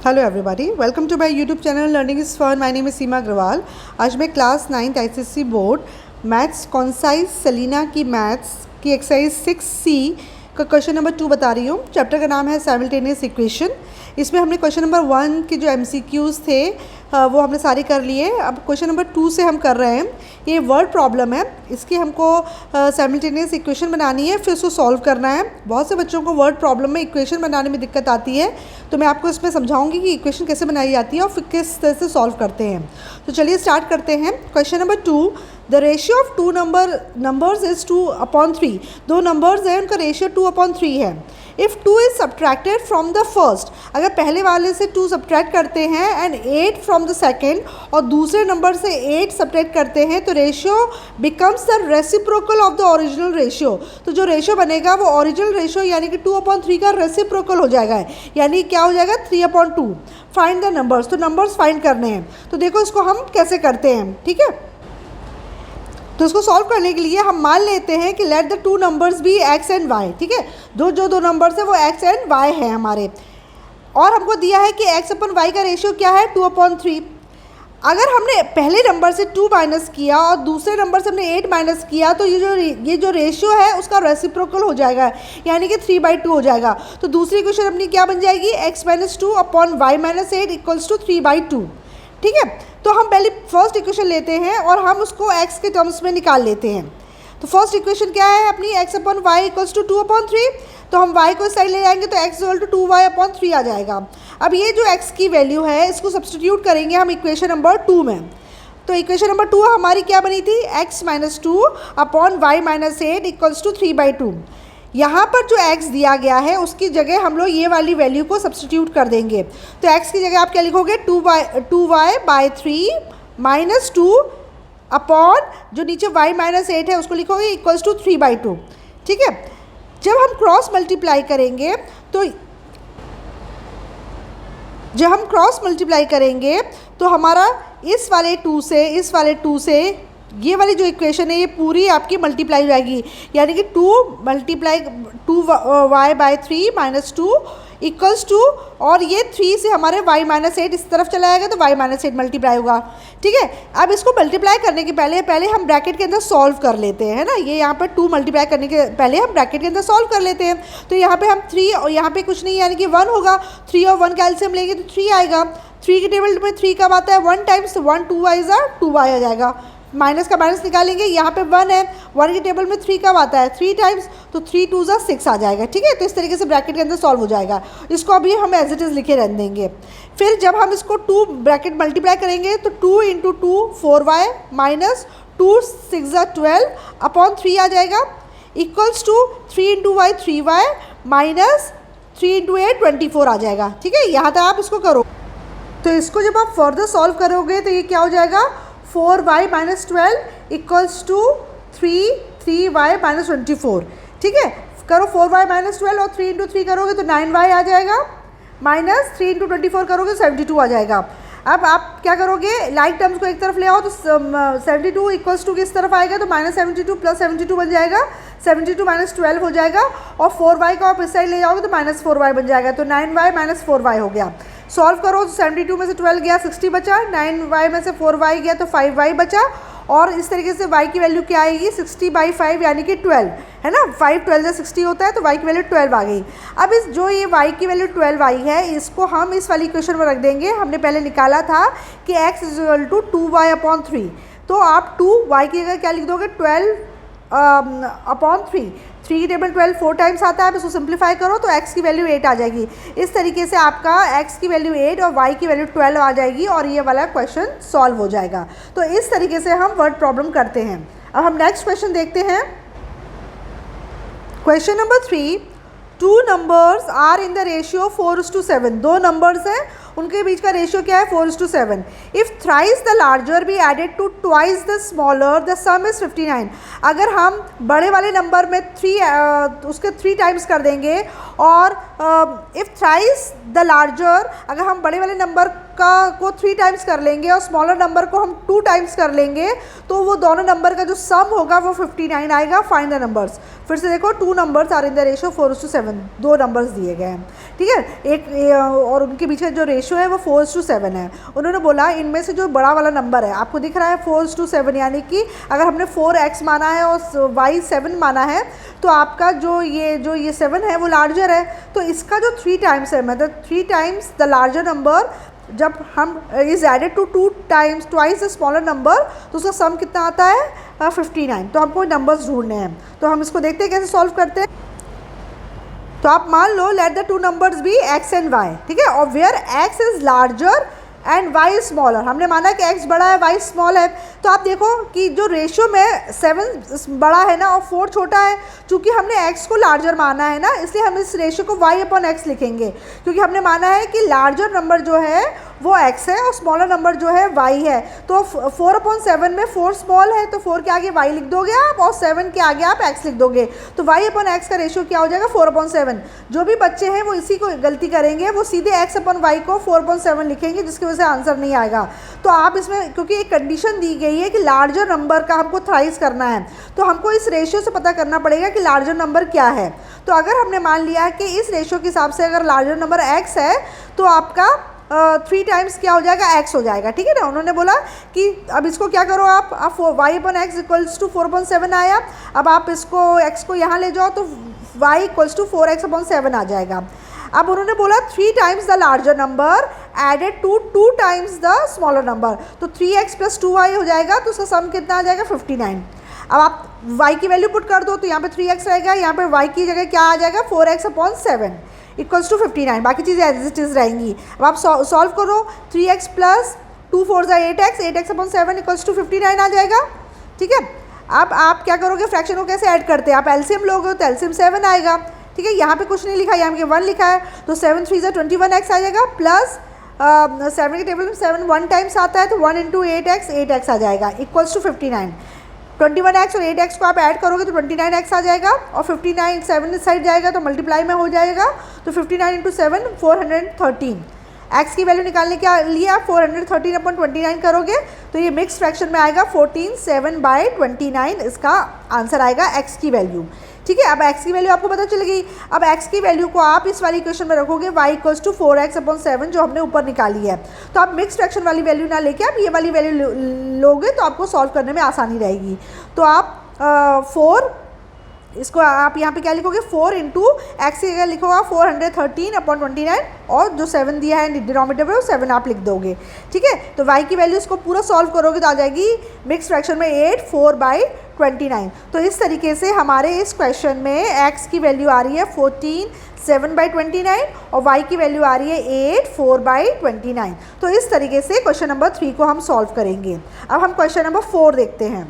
Hello everybody, welcome to my YouTube channel learning is fun. My name is Seema Agarwal. आज मैं class 9th ICSE board maths Concise Selina की maths की exercise 6C का question number 2 बता रही हूँ। Chapter का नाम है साइमल्टेनियस इक्वेशन। इसमें हमने क्वेश्चन नंबर 1 के जो MCQs थे वो हमने सारे कर लिए। अब क्वेश्चन नंबर 2 से हम कर रहे हैं। ये वर्ड प्रॉब्लम है, इसकी हमको साइमल्टेनियस इक्वेशन बनानी है, फिर उसको सॉल्व करना है। बहुत से बच्चों को वर्ड प्रॉब्लम में इक्वेशन बनाने में दिक्कत आती है, तो मैं आपको इसमें समझाऊंगी कि इक्वेशन कैसे बनाई जाती है और फिर किस तरह से सॉल्व करते हैं। तो चलिए स्टार्ट करते हैं। Question number 2, the ratio of two numbers is 2/3। दो नंबर्स हैं, उनका रेशियो 2/3 है। If 2 is subtracted from the first, अगर पहले वाले से 2 सब्ट्रैक्ट करते हैं एंड 8 फ्रॉम द सेकेंड, और दूसरे नंबर से 8 सब्ट्रैक्ट करते हैं, तो ratio becomes the reciprocal of the original ratio. तो जो रेशियो बनेगा वो ओरिजिनल रेशियो यानी कि 2/3 का रेसिप्रोकल हो जाएगा, यानी क्या हो जाएगा 3/2। फाइंड द नंबर्स, तो नंबर्स फाइंड करने हैं। तो देखो इसको हम कैसे करते हैं, ठीक है। तो इसको सॉल्व करने के लिए हम मान लेते हैं कि let the two numbers be x and y, ठीक है। दो नंबर्स है वो x एंड y है हमारे, और हमको दिया है कि x/y का रेशियो क्या है 2/3। अगर हमने पहले नंबर से 2 माइनस किया और दूसरे नंबर से हमने 8 माइनस किया, तो ये जो रेशियो है उसका रेसिप्रोकल हो जाएगा, यानी कि 3/2 हो जाएगा। तो दूसरी इक्वेशन अपनी क्या बन जाएगी, x - 2 upon y - 8 equals to 3/2, ठीक है। तो हम पहले फर्स्ट इक्वेशन लेते हैं और हम उसको x के टर्म्स में निकाल लेते हैं। तो फर्स्ट इक्वेशन क्या है अपनी, x/y इक्वल्स टू 2/3। तो हम y को साइड ले जाएंगे तो x इक्वल टू 2y/3 आ जाएगा। अब ये जो x की वैल्यू है इसको सब्सटीट्यूट करेंगे हम इक्वेशन नंबर 2 में। तो इक्वेशन नंबर 2 हमारी क्या बनी थी, x - 2 upon y - 8 equals to 3/2। यहाँ पर जो x दिया गया है उसकी जगह हम लोग ये वाली वैल्यू को सब्सटीट्यूट कर देंगे। तो x की जगह आप क्या लिखोगे, 2y/3 माइनस 2 अपॉन जो नीचे y - 8 है उसको लिखोगे इक्वल्स टू 3/2, ठीक है। जब हम क्रॉस मल्टीप्लाई करेंगे तो हमारा इस वाले 2 से ये वाली जो इक्वेशन है ये पूरी आपकी मल्टीप्लाई हो जाएगी, यानी कि 2y/3 माइनस 2 इक्वल्स टू, और ये 3 से हमारे y - 8 इस तरफ चला जाएगा तो y - 8 मल्टीप्लाई होगा, ठीक है। अब इसको मल्टीप्लाई करने के पहले हम ब्रैकेट के अंदर सॉल्व कर लेते हैं, है ना। ये यहाँ पर 2 मल्टीप्लाई करने के पहले हम ब्रैकेट के अंदर सॉल्व कर लेते हैं। तो यहाँ पे हम 3 और यहाँ पे कुछ नहीं यानी कि 1 होगा। 3 और 1 का एलसीएम लेंगे तो 3 आएगा। 3 के टेबल में 3 कब आता है, 1 टाइम्स, 1 2y = 2y आ जाएगा। माइनस का माइनस निकालेंगे, यहाँ पे 1 है, 1 के टेबल में 3 कब आता है, 3 टाइम्स, तो 3 2 = 6 आ जाएगा, ठीक है। तो इस तरीके से ब्रैकेट के अंदर सॉल्व हो जाएगा। इसको अभी हम एज इट इज़ लिखे रख देंगे। फिर जब हम इसको 2 ब्रैकेट मल्टीप्लाई करेंगे तो 2 × 2 4y माइनस 2 6 = 12 अपॉन 3 आ जाएगा, equals to 3 × y 3y minus 3 × 8 24 आ जाएगा, ठीक है। यहाँ तक आप इसको करो। तो इसको जब आप फर्दर सॉल्व करोगे तो ये क्या हो जाएगा, 4y - 12 इक्वल्स टू 3y - 24, ठीक है। करो 4y - 12 और 3 × 3 करोगे तो 9y आ जाएगा, माइनस 3 × 24 करोगे तो 72 आ जाएगा। अब आप क्या करोगे, लाइक टर्म्स को एक तरफ ले आओ तो 72 इक्वल्स टू किस तरफ आएगा, तो -72 + 72 बन जाएगा, 72 - 12 हो जाएगा, और 4y को आप इस साइड ले जाओगे तो -4y बन जाएगा, तो 9y - 4y हो गया। सॉल्व करो तो 72 में से 12 गया 60 बचा, 9y में से 4y गया तो 5y बचा, और इस तरीके से y की वैल्यू क्या आएगी, 60/5 यानी कि 12, है ना। 5 12 = 60 होता है, तो y की वैल्यू 12 आ गई। अब इस जो ये y की वैल्यू 12 आई है इसको हम इस वाली इक्वेशन में रख देंगे। हमने पहले निकाला था कि x = 2y/3, तो आप 2y की जगह क्या लिख दोगे, 12/3। 3 की टेबल 12 4 टाइम्स आता है, आप इसको सिंप्लीफाई करो तो x की वैल्यू 8 आ जाएगी। इस तरीके से आपका x की वैल्यू 8 और y की वैल्यू 12 आ जाएगी, और ये वाला क्वेश्चन सॉल्व हो जाएगा। तो इस तरीके से हम वर्ड प्रॉब्लम करते हैं। अब हम नेक्स्ट क्वेश्चन देखते हैं। Question number 3, 2 numbers are in the ratio 4:7। दो नंबर्स हैं, उनके बीच का रेशियो क्या है, 4:7। If thrice the larger be added to twice the smaller the sum is 59। अगर हम बड़े वाले नंबर में उसके 3 टाइम्स कर देंगे, और इफ़ थ्राइस द लार्जर, अगर हम बड़े वाले नंबर को 3 टाइम्स कर लेंगे और स्मॉलर नंबर को हम 2 टाइम्स कर लेंगे, तो वो दोनों नंबर का जो सम होगा वो 59 आएगा। Find the numbers. फिर से देखो, 2 numbers are in the ratio 4:7, 2 numbers दिए गए हैं, ठीक है। एक और उनके बीच जो रेशियो रेशियो है वो 4:7 है। उन्होंने बोला इनमें से जो बड़ा वाला नंबर है आपको दिख रहा है 4:7, यानी कि अगर हमने 4x माना है और y 7 माना है तो आपका जो ये 7 है वो लार्जर है। तो इसका जो 3 टाइम्स है, मतलब 3 टाइम्स द लार्जर नंबर, जब हम is added to 2 times twice the smaller number, तो उसका सम कितना आता है 59। तो हमको नंबर्स ढूंढने हैं, तो हम इसको देखते हैं कैसे सॉल्व करते हैं। तो आप मान लो let the two numbers be x and y, ठीक है, और where x is larger and y is smaller. हमने माना कि x बड़ा है y स्मॉल है, तो आप देखो कि जो रेशियो में 7 बड़ा है ना और 4 छोटा है, चूँकि हमने x को लार्जर माना है ना, इसलिए हम इस रेशियो को y/x लिखेंगे, क्योंकि हमने माना है कि लार्जर नंबर जो है वो x है और स्मॉलर नंबर जो है y है। तो 4/7 में 4 स्मॉल है, तो 4 के आगे y लिख दोगे आप और 7 के आगे आप x लिख दोगे, तो y/x का रेशियो क्या हो जाएगा 4/7। जो भी बच्चे हैं वो इसी को गलती करेंगे, वो सीधे x/y को 4/7 लिखेंगे, जिसकी वजह से आंसर नहीं आएगा। तो आप इसमें, क्योंकि एक कंडीशन दी गई है कि लार्जर नंबर का हमको थ्राइस करना है, तो हमको इस रेशियो से पता करना पड़ेगा कि लार्जर नंबर क्या है। तो अगर हमने मान लिया कि इस रेशियो के हिसाब से अगर लार्जर नंबर x है तो आपका 3 टाइम्स क्या हो जाएगा x हो जाएगा, ठीक है ना। उन्होंने बोला कि अब इसको क्या करो आप y/x इक्वल्स टू 4/7 आया, अब आप इसको x को यहाँ ले जाओ तो y इक्वल्स टू 4x/7 आ जाएगा। अब उन्होंने बोला 3 times the larger number added to 2 times the smaller number, तो 3x + 2y हो जाएगा, तो उसका सम कितना आ जाएगा 59। अब आप y की वैल्यू पुट कर दो, तो यहाँ पे 3x रहेगा, यहाँ पे y की जगह क्या आ जाएगा 4x/7 इक्वल्स टू 59, बाकी चीज़ें एज इट इज़ रहेंगी। अब आप सॉल्व करो, 3x + 2 4 8x, 8x/7 equals to 59 आ जाएगा, ठीक है। अब आप क्या करोगे, फ्रैक्शन को कैसे ऐड करते हैं, आप एलसीएम लोगे तो एलसीएम 7 आएगा, ठीक है। यहाँ पे कुछ नहीं लिखा, यहाँ पे 1 लिखा है, तो 7 3 21x आ जाएगा, प्लस 7 के टेबल में 7 1 टाइम्स आता है, तो 1 × 8x 8x आ जाएगा इक्वल्स टू 59। 21x और 8x को आप ऐड करोगे तो 29x आ जाएगा, और 59 7 इस साइड जाएगा तो मल्टीप्लाई में हो जाएगा, तो 59 × 7 413। x की वैल्यू निकालने के लिए आप 413/29 करोगे तो ये मिक्स फ्रैक्शन में आएगा 14 7/29, इसका आंसर आएगा x की वैल्यू, ठीक है। अब x की वैल्यू आपको पता चल गई। अब x की वैल्यू को आप इस वाली इक्वेशन में रखोगे y = 4x/7 जो हमने ऊपर निकाली है, तो आप मिक्स फ्रैक्शन वाली वैल्यू ना लेके आप ये वाली वैल्यू लोगे तो आपको सॉल्व करने में आसानी रहेगी। तो आप 4, इसको आप यहाँ पे क्या लिखोगे 4 × x की जगह लिखोगा 413/29, और जो 7 दिया है डिनोमिनेटर में वो 7 आप लिख दोगे, ठीक है। तो y की वैल्यू इसको पूरा सॉल्व करोगे तो आ जाएगी मिक्स फ्रैक्शन में 8 4/29। तो इस तरीके से हमारे इस क्वेश्चन में x की वैल्यू आ रही है 14 7/29 और y की वैल्यू आ रही है 8 4/29। तो इस तरीके से क्वेश्चन नंबर 3 को हम सॉल्व करेंगे। अब हम क्वेश्चन नंबर 4 देखते हैं।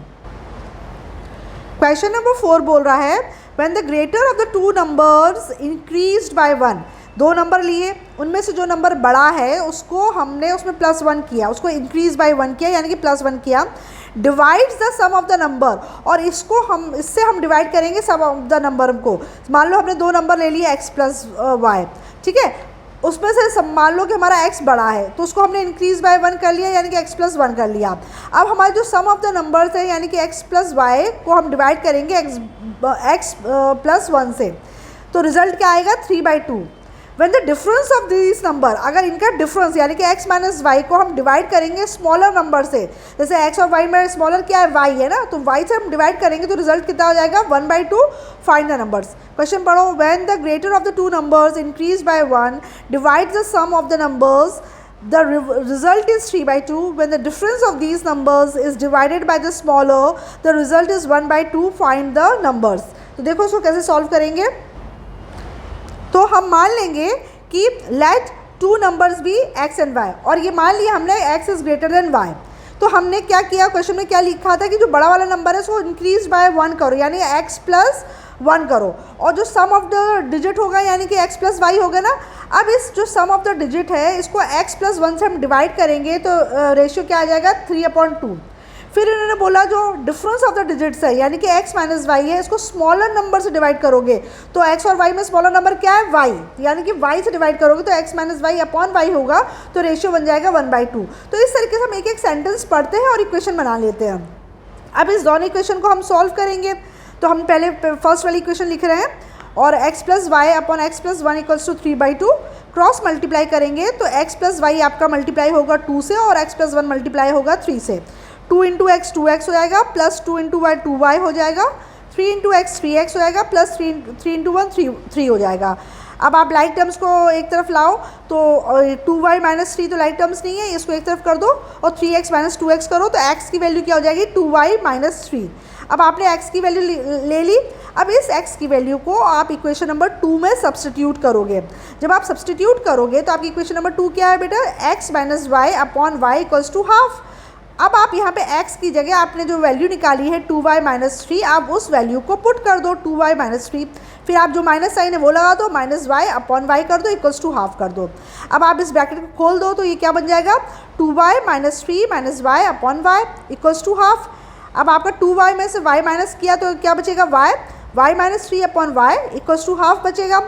क्वेश्चन नंबर 4 बोल रहा है when the greater of the 2 numbers increased by 1, 2 number लिए, उनमें से जो नंबर बड़ा है उसको हमने उसमें +1 किया, उसको इंक्रीज बाय 1 किया, यानी कि +1 किया, divides the sum of the number, और इससे हम डिवाइड करेंगे सम ऑफ द नंबर को। मान लो हमने 2 नंबर ले लिए x + y, ठीक है, उसमें से मान लो कि हमारा x बड़ा है तो उसको हमने इंक्रीज बाय 1 कर लिया, यानी कि x + 1 कर लिया। अब हमारे जो सम ऑफ द नंबर्स है यानी कि x + y को हम डिवाइड करेंगे x + 1 से, तो रिजल्ट क्या आएगा 3/2। When the difference of this number, अगर इनका डिफरेंस यानी कि x - y को हम डिवाइड करेंगे स्मॉलर नंबर से, जैसे x और y में स्मॉलर क्या है y है ना, तो y से हम डिवाइड करेंगे तो रिजल्ट कितना हो जाएगा 1/2। Find the numbers. क्वेश्चन पढ़ो, when the greater of the 2 numbers increase by 1 divide the sum of the numbers, the result is 3/2. When the difference of these numbers is divided by the smaller, the result is 1/2. Find the numbers. तो देखो इसको कैसे solve करेंगे। तो हम मान लेंगे कि let 2 numbers be x and y, और ये मान लिया हमने x is greater than y। तो हमने क्या किया, क्वेश्चन में क्या लिखा था कि जो बड़ा वाला नंबर है उसको इंक्रीज बाय 1 करो, यानी x + 1 करो, और जो सम ऑफ द डिजिट होगा यानी कि x + y होगा ना। अब इस जो सम ऑफ द डिजिट है इसको x + 1 से हम डिवाइड करेंगे तो रेशियो क्या आ जाएगा 3/2। फिर इन्होंने बोला जो डिफरेंस ऑफ द डिजिट्स है यानी कि x - y है, इसको स्मॉलर नंबर से डिवाइड करोगे, तो x और y में स्मॉलर नंबर क्या है y, यानी कि y से डिवाइड करोगे तो x - y/y होगा, तो रेशियो बन जाएगा 1/2। तो इस तरीके से हम एक एक सेंटेंस पढ़ते हैं और इक्वेशन बना लेते हैं। अब इस दोनों इक्वेशन को हम सॉल्व करेंगे, तो हम पहले फर्स्ट वाली इक्वेशन लिख रहे हैं, और x + y/x + 1 = 3/2, क्रॉस मल्टीप्लाई करेंगे तो x प्लस वाई आपका मल्टीप्लाई होगा 2 से और x प्लस 1 मल्टीप्लाई होगा 3 से। 2 इंटू एक्स 2x हो जाएगा, प्लस 2 इंटू वाई 2y हो जाएगा, 3 इंटू एक्स 3x हो जाएगा, प्लस 3 इंटू 1 3 हो जाएगा। अब आप लाइक टर्म्स को एक तरफ लाओ तो 2y माइनस 3 तो लाइक टर्म्स नहीं है, इसको एक तरफ कर दो और 3x माइनस 2x करो तो x की वैल्यू क्या हो जाएगी 2y माइनस 3। अब आपने x की वैल्यू ले ली। अब इस x की वैल्यू को आप इक्वेशन नंबर 2 में सब्सटीट्यूट करोगे। जब आप सब्सटीट्यूट करोगे तो आपकी इक्वेशन नंबर 2 क्या है बेटा, x minus y upon y equals to half. अब आप यहाँ पे x की जगह आपने जो वैल्यू निकाली है 2y माइनस 3, आप उस वैल्यू को पुट कर दो 2y माइनस 3, फिर आप जो माइनस साइन है वो लगा दो, माइनस वाई अपॉन वाई कर दो, इक्वल्स टू हाफ कर दो। अब आप इस ब्रैकेट को खोल दो तो ये क्या बन जाएगा 2y minus 3 minus y upon y equals to half. अब आपका 2y में से y माइनस किया तो क्या बचेगा y minus 3 upon y equals to half बचेगा।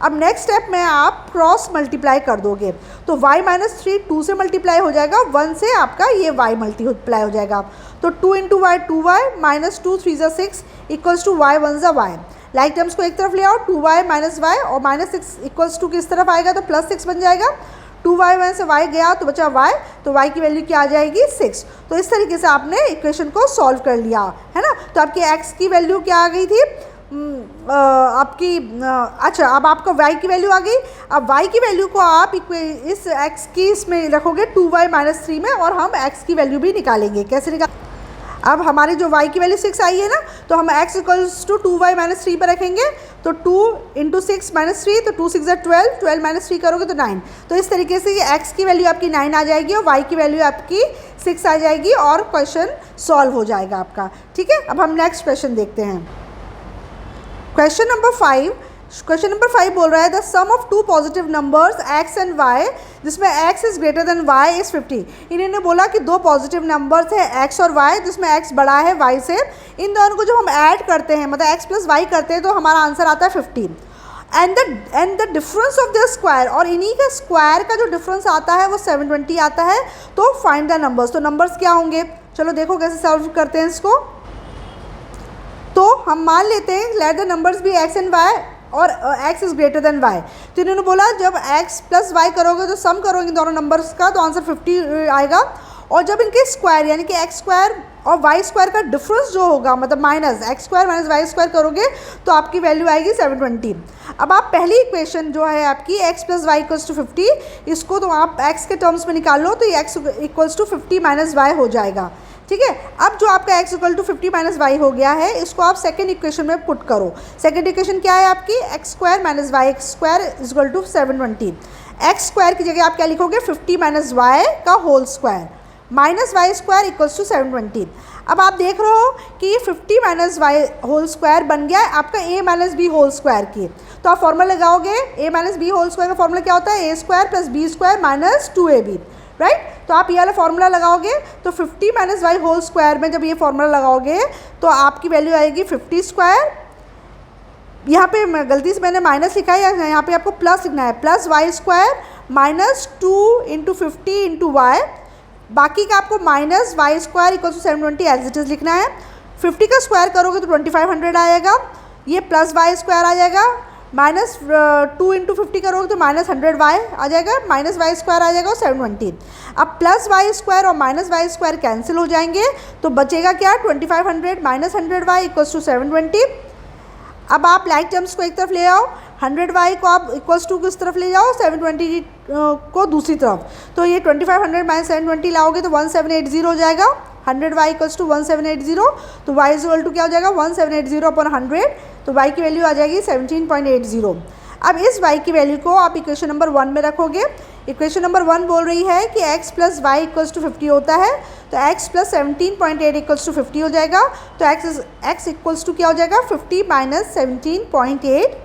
अब नेक्स्ट स्टेप में आप क्रॉस मल्टीप्लाई कर दोगे तो y माइनस 3 2 से मल्टीप्लाई हो जाएगा, 1 से आपका ये y मल्टीप्लाई हो जाएगा। तो 2 इंटू वाई 2y माइनस 2 3 ज़ा 6 इक्वल्स टू y 1 ज़ा y। लाइक टर्म्स को एक तरफ ले आओ, 2y माइनस वाई और माइनस 6 इक्वल्स टू किस तरफ आएगा तो प्लस 6 बन जाएगा। 2y में से y गया तो बचा y, तो y की वैल्यू क्या आ जाएगी 6। तो इस तरीके से आपने इक्वेशन को सॉल्व कर लिया है ना। तो आपकी x की वैल्यू क्या आ गई थी आपकी अच्छा, अब आपका y की वैल्यू आ गई। अब y की वैल्यू को आप इस x की इसमें रखोगे 2y माइनस 3 में और हम x की वैल्यू भी निकालेंगे। कैसे निकाल, अब हमारी जो y की वैल्यू 6 आई है ना तो हम x equals to 2y minus 3 पर रखेंगे तो 2 इंटू 6 माइनस 3 तो 2 6 ज़ा 12, 12 माइनस 3 करोगे तो 9। तो इस तरीके से ये x की वैल्यू आपकी 9 आ जाएगी और y की वैल्यू आपकी 6 आ जाएगी और क्वेश्चन सॉल्व हो जाएगा आपका। ठीक है, अब हम नेक्स्ट क्वेश्चन देखते हैं। क्वेश्चन नंबर 5 बोल रहा है the sum of two positive numbers x and y जिसमें x is greater than y is 50। इन्होंने बोला कि दो पॉजिटिव नंबर्स हैं x और y जिसमें x बड़ा है y से, इन दोनों को जब हम ऐड करते हैं मतलब x प्लस y करते हैं तो हमारा आंसर आता है 50 and the difference of the square, और इन्हीं का स्क्वायर का जो डिफरेंस आता है वो 720 आता है। तो फाइंड द नंबर्स, तो नंबर्स क्या होंगे, चलो देखो कैसे सॉल्व करते हैं इसको। तो हम मान लेते हैं let the numbers be x and y और x is greater than y। तो इन्होंने बोला जब x प्लस y करोगे तो सम करोगे दोनों नंबर्स का तो आंसर 50 आएगा, और जब इनके स्क्वायर यानी कि x स्क्वायर और y स्क्वायर का डिफरेंस जो होगा मतलब minus x square minus y square करोगे तो आपकी वैल्यू आएगी 720। अब आप पहली इक्वेशन जो है आपकी x plus y equals to 50, इसको तो आप x के टर्म्स में निकाल लो तो ये x equals to 50 minus y हो जाएगा। ठीक है, अब जो आपका x equal to 50 minus y हो गया है इसको आप सेकंड इक्वेशन में पुट करो। सेकंड इक्वेशन क्या है आपकी x square minus y square is equal to 720। x square की जगह आप क्या लिखोगे 50 माइनस वाई का whole square minus y square equals to 720। अब आप देख रहे हो कि ये 50 माइनस वाई होल स्क्वायर बन गया है आपका a minus b whole square की। तो आप फॉर्मूला लगाओगे a minus b whole square का फॉर्मूला क्या होता है a square plus b square minus 2ab, right. तो आप ये वाला फॉर्मूला लगाओगे तो 50 माइनस वाई होल स्क्वायर में जब ये फॉर्मूला लगाओगे तो आपकी वैल्यू आएगी 50 स्क्वायर, यहाँ पे गलती से मैंने माइनस लिखा है, यहाँ पे आपको प्लस लिखना है, plus y square minus 2 into 50 into y, बाकी का आपको minus y square equal to 720 as it is लिखना है। 50 का स्क्वायर करोगे तो 2500 आएगा, ये प्लस वाई स्क्वायर आ जाएगा, माइनस 2 इंटू 50 करोगे तो माइनस 100 वाई आ जाएगा, माइनस वाई स्क्वायर आ जाएगा और 720। अब प्लस वाई स्क्वायर और माइनस वाई स्क्वायर कैंसिल हो जाएंगे तो बचेगा क्या 2500 माइनस 100 वाई इक्वल्स टू 720। अब आप लाइक टर्म्स को एक तरफ ले आओ, 100 वाई को आप इक्वल्स टू किस तरफ ले जाओ 720 को दूसरी तरफ, तो ये 2500 माइनस 720 लाओगे तो 1780 हो जाएगा। 100 वाई इक्वल्स टू 1780 तो वाई इज इक्वल टू क्या हो जाएगा 1780 अपॉन 100, तो वाई की वैल्यू आ जाएगी 17.80। अब इस y की वैल्यू को आप इक्वेशन नंबर 1 में रखोगे। इक्वेशन नंबर 1 बोल रही है कि x plus y equals to 50 होता है, तो x प्लस 17.8 इक्वल्स टू 50 हो जाएगा। तो x इक्वल्स टू क्या हो जाएगा 50 माइनस 17.8।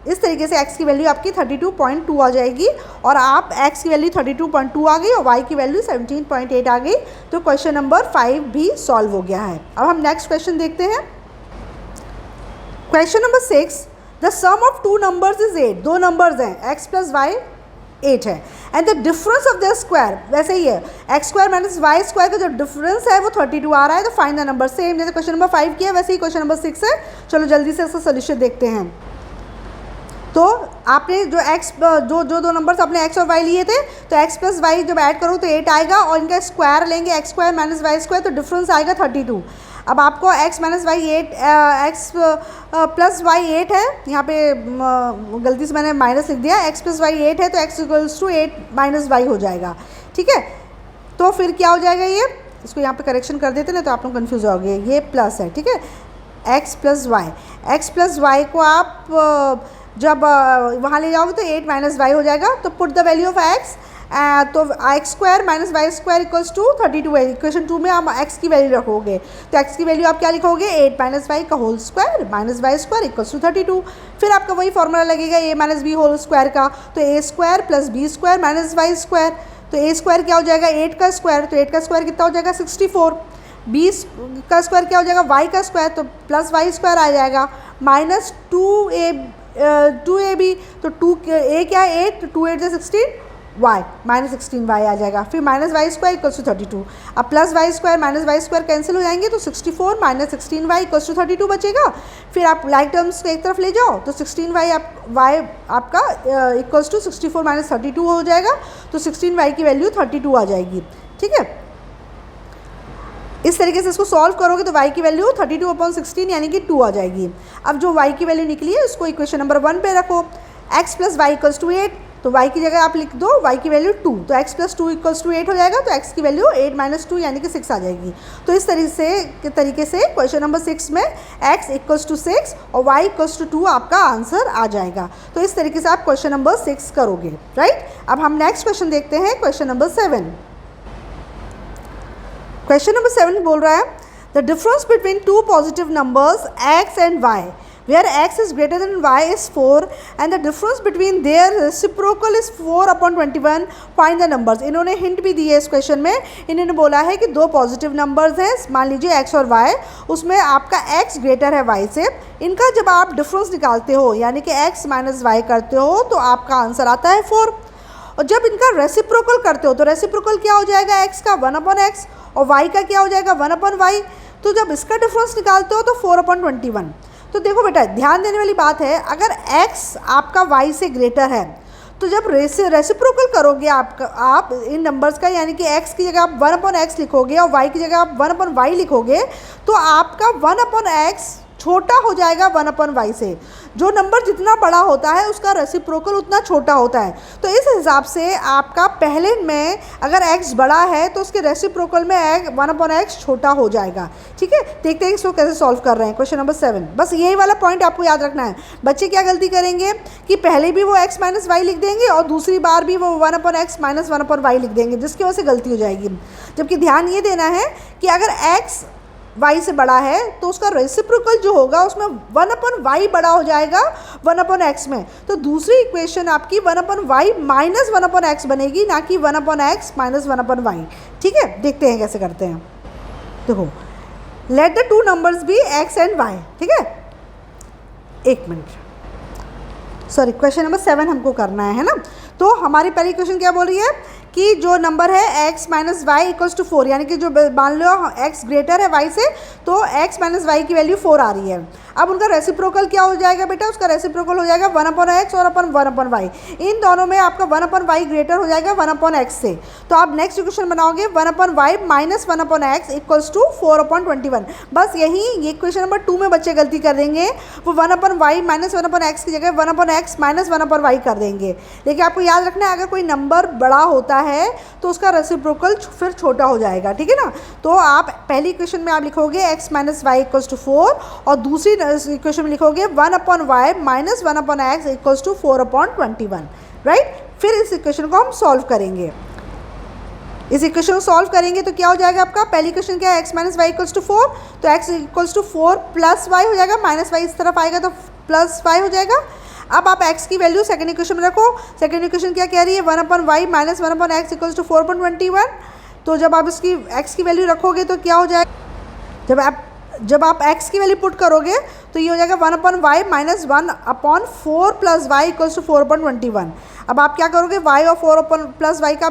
इस तरीके से x की वैल्यू आपकी 32.2 आ जाएगी, और आप x की वैल्यू 32.2 आ गई और y की वैल्यू 17.8 आ गई। तो क्वेश्चन नंबर 5 भी सॉल्व हो गया है। अब हम नेक्स्ट क्वेश्चन देखते हैं। Question number 6, the sum of two numbers is 8। दो नंबर्स हैं x प्लस वाई 8 है, and the difference of the square वैसे ही है, x square minus y square का जो डिफरेंस है वो 32 आ रहा है। तो फाइंड द नंबर, सेम जैसे क्वेश्चन नंबर 5 किया वैसे ही क्वेश्चन नंबर 6 है। चलो जल्दी से इसका सोल्यूशन देखते हैं। तो आपने जो x जो जो दो नंबर्स आपने x और y लिए थे, तो x प्लस वाई जब ऐड करो तो 8 आएगा, और इनका स्क्वायर लेंगे x square minus y square, तो डिफरेंस आएगा 32। अब आपको x minus y 8 x plus y 8 है, यहाँ पे गलती से मैंने माइनस लिख दिया, x प्लस वाई 8 है तो x equals to 8 minus y हो जाएगा। ठीक है, तो फिर क्या हो जाएगा, ये इसको यहाँ पे करेक्शन कर देते ना तो आप लोग कन्फ्यूज़ हो गए, ये प्लस है। ठीक है, x प्लस वाई को आप जब वहाँ ले जाओगे तो 8 माइनस वाई हो जाएगा, तो put the value of x, तो x square minus y square equals to 32 है। इक्वेशन 2 में आप x की वैल्यू रखोगे, तो x की वैल्यू आप क्या लिखोगे, 8 माइनस वाई का whole square minus y square equals to 32। फिर आपका वही फॉर्मूला लगेगा a minus b whole square का, तो a square plus b square minus y square, तो a स्क्वायर क्या हो जाएगा 8 का स्क्वायर, तो 8 का स्क्वायर कितना हो जाएगा 64, बी का स्क्वायर क्या हो जाएगा y का स्क्वायर, तो प्लस वाई स्क्वायर आ जाएगा, माइनस 2ab, तो 2a क्या है 8, 2 8 16 y माइनस 16 y आ जाएगा, फिर minus y square equals to 32। अब plus y square minus y square cancel हो जाएंगे, तो 64 माइनस 16 y इक्वल्स टू 32 बचेगा। फिर आप लाइक टर्म्स को एक तरफ ले जाओ, तो 16 y आपका इक्वल्स टू 64 माइनस 32 हो जाएगा, तो 16 y की वैल्यू 32 आ जाएगी। ठीक है, इस तरीके से इसको सॉल्व करोगे तो y की वैल्यू 32/16 यानी कि 2 आ जाएगी। अब जो y की वैल्यू निकली है उसको इक्वेशन नंबर 1 पे रखो, x plus y equals to 8, तो y की जगह आप लिख दो y की वैल्यू 2, तो x प्लस 2 इक्वल्स टू 8 हो जाएगा, तो x की वैल्यू 8 माइनस 2 यानी कि 6 आ जाएगी। तो इस तरीके से क्वेश्चन नंबर 6 में x इक्वल्स टू 6 और y इक्वल्स टू 2 आपका आंसर आ जाएगा। तो इस तरीके से आप क्वेश्चन नंबर 6 करोगे, राइट। अब हम नेक्स्ट क्वेश्चन देखते हैं, क्वेश्चन नंबर 7। क्वेश्चन नंबर 7 बोल रहा है the difference between two positive numbers x and y where x is greater than y is 4 and the difference between their reciprocal is 4/21, find the numbers. इन्होंने hint भी दी है इस question में, इन्होंने बोला है कि दो पॉजिटिव नंबर्स हैं, मान लीजिए x और y, उसमें आपका x ग्रेटर है y से, इनका जब आप डिफरेंस निकालते हो यानी कि x माइनस वाई करते हो तो आपका आंसर आता है 4, और जब इनका रेसिप्रोकल करते हो तो रेसिप्रोकल क्या हो जाएगा x का 1/x और y का क्या हो जाएगा 1/y, तो जब इसका डिफरेंस निकालते हो तो 4/21। तो देखो बेटा, ध्यान देने वाली बात है, अगर x आपका y से ग्रेटर है तो जब रेसिप्रोकल करोगे आप इन नंबर्स का, यानी कि x की जगह आप 1/x लिखोगे और y की जगह आप 1/y लिखोगे, तो आपका 1/x छोटा हो जाएगा 1/y से। जो नंबर जितना बड़ा होता है उसका रेसिप्रोकल उतना छोटा होता है। तो इस हिसाब से आपका पहले में अगर x बड़ा है तो उसके रेसिप्रोकल में 1/x छोटा हो जाएगा। ठीक है, देखते हैं इसको कैसे सॉल्व कर रहे हैं। क्वेश्चन नंबर 7, बस यही वाला पॉइंट आपको याद रखना है। बच्चे क्या गलती करेंगे कि पहले भी वो x माइनस वाई लिख देंगे और दूसरी बार भी वो 1/x माइनस 1/y लिख देंगे, जिसकी वजह से गलती हो जाएगी। जबकि ध्यान ये देना है कि अगर x y से बड़ा है तो उसका रेसिप्रोकल जो होगा उसमें 1/y बड़ा हो जाएगा 1/x में, तो दूसरी इक्वेशन आपकी 1/y माइनस 1/x बनेगी, ना कि 1/x माइनस 1/y। ठीक है, देखते हैं कैसे करते हैं। देखो, let the two numbers be x and y। ठीक है, एक मिनट, सॉरी, क्वेश्चन नंबर 7 हमको करना है ना। तो हमारी पहली क्वेश्चन क्या बोल रही है कि जो नंबर है x minus y equals to 4, यानी कि जो मान लो x ग्रेटर है y से, तो x माइनस वाई की वैल्यू 4 आ रही है। अब उनका रेसिप्रोकल क्या हो जाएगा बेटा, उसका रेसिप्रोकल हो जाएगा 1/x और 1/y। इन दोनों में आपका 1/y ग्रेटर हो जाएगा 1/x से, तो आप नेक्स्ट इक्वेशन बनाओगे 1/y minus 1/x equals to 4/21। बस यही ये क्वेश्चन नंबर 2 में बच्चे गलती कर देंगे, वो 1/y माइनस 1/x की जगह 1/x माइनस 1/y कर देंगे। लेकिन आपको याद रखना है, अगर कोई नंबर बड़ा होता है तो उसका रेसिप्रोकल फिर छोटा हो जाएगा। ठीक है ना, तो आप पहली इक्वेशन में आप लिखोगे x minus y equals to 4 और दूसरी इक्वेशन में लिखोगे 1/y minus 1/x equals to 4/21, right. फिर इस इक्वेशन को हम सॉल्व करेंगे। इस इक्वेशन को सॉल्व करेंगे तो क्या हो जाएगा आपका, पहली इक्वेशन क्या है x minus y equals to 4, तो x equals to 4 plus y हो जाएगा, माइनस वाई इस तरफ आएगा तो प्लस वाई हो जाएगा। अब आप x की वैल्यू सेकंड इक्वेशन में रखो। सेकंड इक्वेशन क्या कह रही है, 1/y minus 1/x equals to 4/21। तो जब आप इसकी x की वैल्यू रखोगे तो क्या हो जाएगा, जब आप जब आप x की वैल्यू पुट करोगे तो ये हो जाएगा 1/y minus 1/4 plus y equals to 4/21। अब आप क्या करोगे, y और 4 प्लस y का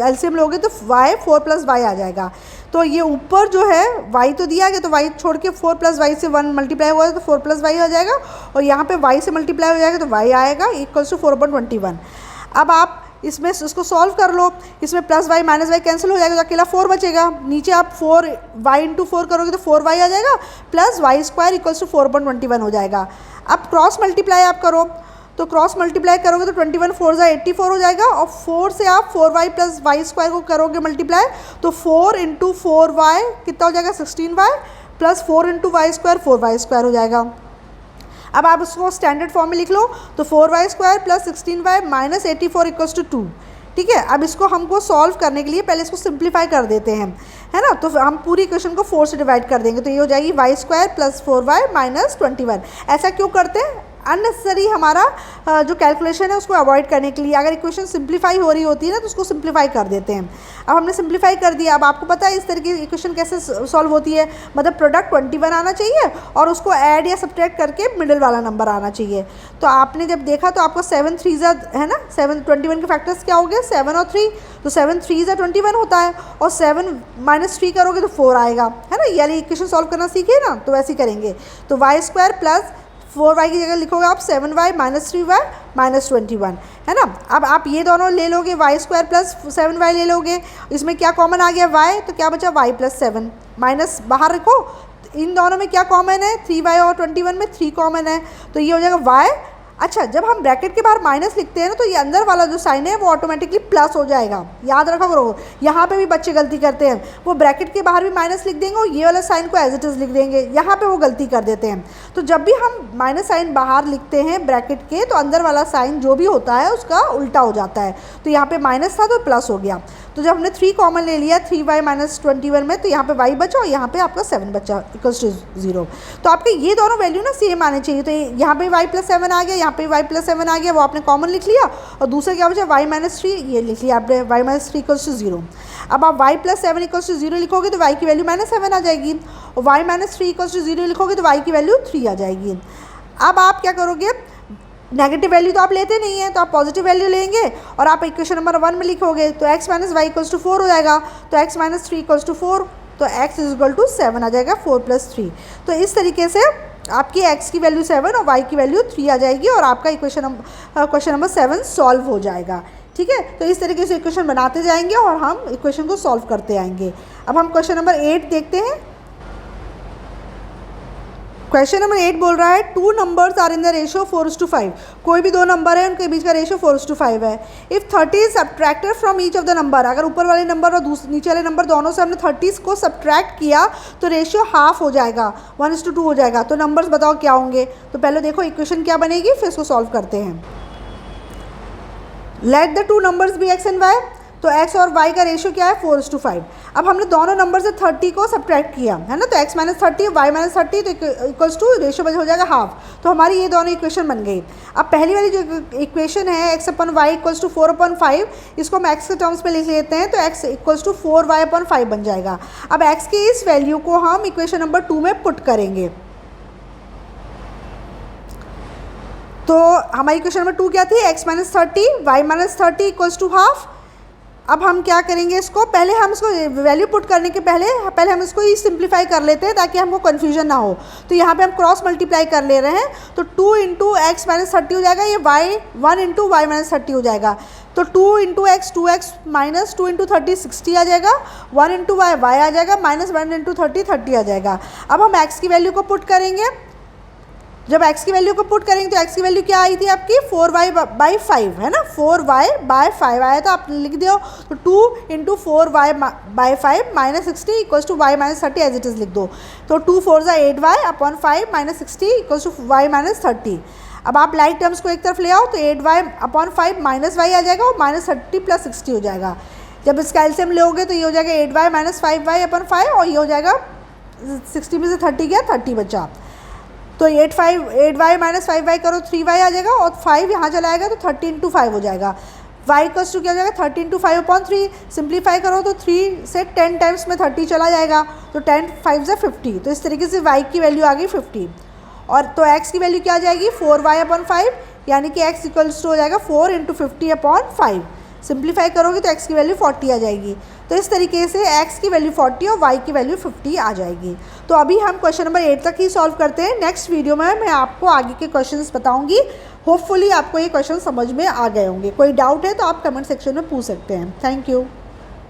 एलसीएम लोगे तो y 4 प्लस y आ जाएगा। तो ये ऊपर जो है y तो दिया गया, तो y छोड़ के 4 प्लस वाई से 1 मल्टीप्लाई हुआ है तो 4 प्लस वाई आ जाएगा, और यहाँ पे y से मल्टीप्लाई हो जाएगा तो y आएगा इक्वल्स टू 4/21। अब आप इसमें उसको सॉल्व कर लो, इसमें plus y minus y cancel हो जाएगा तो अकेला 4 बचेगा। नीचे आप 4y इंटू 4 करोगे तो 4y आ जाएगा plus y square equals to 4/21 हो जाएगा। अब क्रॉस मल्टीप्लाई आप करो, तो क्रॉस मल्टीप्लाई करोगे तो 21 4 ज़ा 84 हो जाएगा, और 4 से आप 4y प्लस वाई स्क्वायर को करोगे मल्टीप्लाई तो 4 इंटू 4y कितना हो जाएगा 16y plus 4 into y square 4y square हो जाएगा। अब आप उसको स्टैंडर्ड फॉर्म में लिख लो तो 4y square plus 16y minus 84 equals to 2। ठीक है, अब इसको हमको सॉल्व करने के लिए पहले इसको सिंप्लीफाई कर देते हैं, है ना। तो हम पूरी इक्वेशन को 4 से डिवाइड कर देंगे तो ये हो जाएगी y square plus 4y minus 21। ऐसा क्यों करते हैं, अननेसेसरी हमारा जो कैलकुलेशन है उसको अवॉइड करने के लिए। अगर इक्वेशन सिंप्लीफाई हो रही होती है ना तो उसको सिंप्लीफाई कर देते हैं। अब हमने सिंप्लीफाई कर दिया। अब आपको पता है इस तरह की इक्वेशन कैसे सॉल्व होती है, मतलब प्रोडक्ट 21 आना चाहिए और उसको ऐड या सब्ट्रैक्ट करके मिडिल वाला नंबर आना चाहिए। तो आपने जब देखा तो आपको 7 3 है ना, 21 के फैक्टर्स क्या हो गए 7 और 3, तो 7 3 21 होता है, और 7 माइनस 3 करोगे तो 4 आएगा, है ना। यानी इक्वेशन सॉल्व करना सीखे ना, तो वैसे ही करेंगे। तो वाई स्क्वायर प्लस 4y की जगह लिखोगे आप 7y माइनस 3y माइनस 21, है ना। अब आप ये दोनों ले लोगे, y स्क्वायर प्लस 7y ले लोगे, इसमें क्या कॉमन आ गया y, तो क्या बचा y प्लस 7 माइनस बाहर रखो, इन दोनों में क्या कॉमन है 3y और 21 में 3 कॉमन है, तो ये हो जाएगा y। अच्छा, जब हम ब्रैकेट के बाहर माइनस लिखते हैं ना तो ये अंदर वाला जो साइन है वो ऑटोमेटिकली प्लस हो जाएगा, याद रखा करो। यहाँ पे भी बच्चे गलती करते हैं, वो ब्रैकेट के बाहर भी माइनस लिख देंगे और ये वाला साइन को एज इट इज़ लिख देंगे, यहाँ पे वो गलती कर देते हैं। तो जब भी हम माइनस साइन बाहर लिखते हैं ब्रैकेट के तो अंदर वाला साइन जो भी होता है उसका उल्टा हो जाता है। तो यहाँ पे माइनस था तो प्लस हो गया। तो जब हमने 3 कॉमन ले लिया 3y माइनस 21 में, तो यहाँ पे y बचा और यहाँ पे आपका 7 बचा इक्वल्स टू 0। तो आपके ये दोनों वैल्यू ना सेम आने चाहिए। तो यहाँ पे y प्लस 7 आ गया, यहाँ पे y प्लस 7 आ गया, वो आपने कॉमन लिख लिया, और दूसरा क्या बचा y माइनस 3, ये लिख लिया आपने y माइनस 3 इक्वल्स टू 0। अब आप y प्लस 7 इक्वल्स टू 0 लिखोगे तो y की वैल्यू माइनस 7 आ जाएगी, और y माइनस 3 इक्वल्स टू 0 लिखोगे तो y की वैल्यू 3 आ जाएगी। अब आप क्या करोगे, नेगेटिव वैल्यू तो आप लेते नहीं हैं तो आप पॉजिटिव वैल्यू लेंगे और आप इक्वेशन नंबर 1 में लिखोगे तो x minus y equals to 4 हो जाएगा, तो x माइनस 3 इक्वल्स टू 4, तो x इज इक्वल टू 7 आ जाएगा 4 प्लस 3। तो इस तरीके से आपकी x की वैल्यू 7 और y की वैल्यू 3 आ जाएगी और आपका क्वेश्चन नंबर 7 सॉल्व हो जाएगा। ठीक है, तो इस तरीके से इक्वेशन बनाते जाएंगे और हम इक्वेशन को सॉल्व करते आएंगे। अब हम क्वेश्चन नंबर 8 देखते हैं। क्वेश्चन नंबर 8 बोल रहा है 2 numbers are in the ratio 4:5। कोई भी 2 नंबर है उनके बीच का रेशियो 4:5 है। If 30 is subtracted from each of the number, अगर ऊपर वाले नंबर और नीचे वाले नंबर दोनों से हमने 30 को सब्ट्रैक्ट किया तो रेशियो हाफ हो जाएगा, 1:2 हो जाएगा। तो नंबर्स बताओ क्या होंगे। तो पहले देखो इक्वेशन क्या बनेगी, फिर इसको सॉल्व करते हैं। Let the 2 numbers be x and y, तो x और y का रेशियो क्या है 4:5। अब हमने दोनों नंबर से 30 को सब्ट्रैक्ट किया है ना, तो x माइनस 30 y माइनस 30 तो इक्वल्स टू रेशियो हो जाएगा हाफ। तो हमारी ये दोनों इक्वेशन बन गई। अब पहली वाली जो इक्वेशन है x upon y equals to 4/5, इसको हम x के टर्म्स में लिख लेते हैं, तो x इक्वल्स टू 4y/5 बन जाएगा। अब x की इस वैल्यू को हम इक्वेशन नंबर 2 में पुट करेंगे। तो हमारी इक्वेशन नंबर 2 क्या थी, x minus 30 y minus 30 equals to half. अब हम क्या करेंगे, इसको पहले हम इसको वैल्यू पुट करने के पहले हम इसको ही सिंप्लीफाई कर लेते हैं ताकि हमको कन्फ्यूजन ना हो। तो यहाँ पे हम क्रॉस मल्टीप्लाई कर ले रहे हैं, तो 2 इंटू एक्स माइनस 30 हो जाएगा, ये y 1 इंटू वाई माइनस 30 हो जाएगा। तो 2 into x 2x minus 2 into 30 60 आ जाएगा, 1 इंटू वाई वाई आ जाएगा, माइनस 1 इंटू 30 30 आ जाएगा। अब हम x की वैल्यू को पुट करेंगे। जब x की वैल्यू को पुट करेंगे तो x की वैल्यू क्या आई थी आपकी 4y/5, है ना, 4y/5 आया तो आप लिख दो। तो 2 into 4y/5 minus 60 equals to y minus 30 as it is लिख दो। तो 2 4 8y/5 minus 60 equals to y minus 30। अब आप लाइक टर्म्स को एक तरफ ले आओ तो 8y/5 माइनस y आ जाएगा और माइनस 30 प्लस 60 हो जाएगा। जब इसका एलसीएम लोगे तो ये हो जाएगा 8y माइनस 5y/5 और ये हो जाएगा 60 में से 30 गया 30 बचा। तो 8y माइनस 5y करो 3y आ जाएगा और 5 यहाँ चला आएगा तो 30 इंटू 5 हो जाएगा। y इक्वल्स टू क्या हो जाएगा 30 इंटू 5/3, सिंप्लीफाई करो तो 3 से 10 टाइम्स में 30 चला जाएगा, तो 10 5 से 50, तो इस तरीके से y की वैल्यू आ गई 50। और तो x की वैल्यू क्या आ जाएगी 4y/5, यानी कि x इक्वल्स टू हो जाएगा 4 इंटू 50/5। सिंप्लीफाई करोगे तो x की वैल्यू 40 आ जाएगी। तो इस तरीके से x की वैल्यू 40 और y की वैल्यू 50 आ जाएगी। तो अभी हम क्वेश्चन नंबर 8 तक ही सॉल्व करते हैं। नेक्स्ट वीडियो में मैं आपको आगे के क्वेश्चंस बताऊंगी। होपफुली आपको ये क्वेश्चन समझ में आ गए होंगे। कोई डाउट है तो आप कमेंट सेक्शन में पूछ सकते हैं। Thank you.